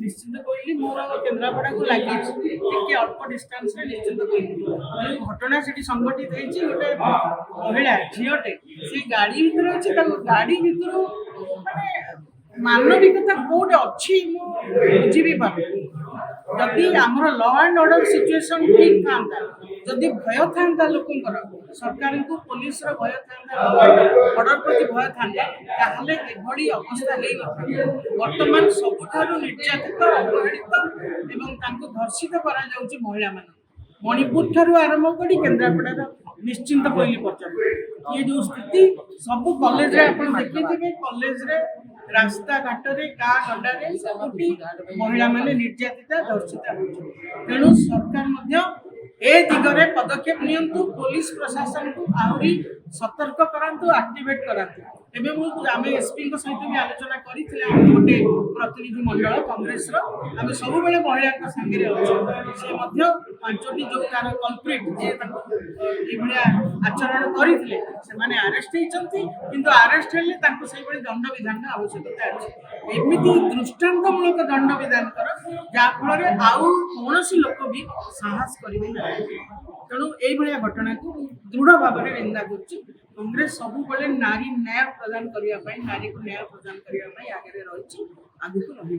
निश्चित कहली मोर केन्द्रापड़ा को लगे अल्प डिस्टेंस निश्चित कहली जो घटना से संघटित होती गोटे महिला झीटे से गाड़ी भितर अच्छे गाड़ी भर माने मानविकता कौटे अच्छी बुझी भी पार जदि आमर लॉ एंड ऑर्डर सिचुएशन ठीक था जदि भय था लोकंर सरकार को पुलिस भय था ऑर्डर प्रति भय था एभली अवस्था वर्तमान सबुठ निर्यातित अवहेलित धर्षित कर महिला मान मणिपुर ठार आरंभ कर केन्द्रापड़ार निश्चिंत कोइली पर्यटन ये जो स्थिति सब कॉलेज रे आपण देखिथिबे कॉलेज रे रास्ता घाट गड्डे सबुठी महिला माने निर्यातिता धर्षिता तेणु सरकार ए दिगरे पदक्षेप नियंतु पुलिस प्रशासन को आहरी सतर्क करांतु एक्टिवेट करांतु एबे आम एसपी सहित भी आलोचना करते गोटे प्रतिनिधि मंडल कांग्रेस आम सब बेले महिला सांगे अच्छे से पांचटी जो तार कल्प्रिट जे ये आचरण करते आरेस्ट होती किंतु आरेस्ट हेले दंड विधान आवश्यकता अच्छे एमती दृष्टांतमूलक दंड विधान कर जहाँफल आउ कौन लोक भी साहस करेंगे ना तेणु यह घटना को दृढ़ भाव में निंदा कर कांग्रेस सब नारी न्याय प्रदान करने नारी को न्याय प्रदान करने आगे रही आगे को रही।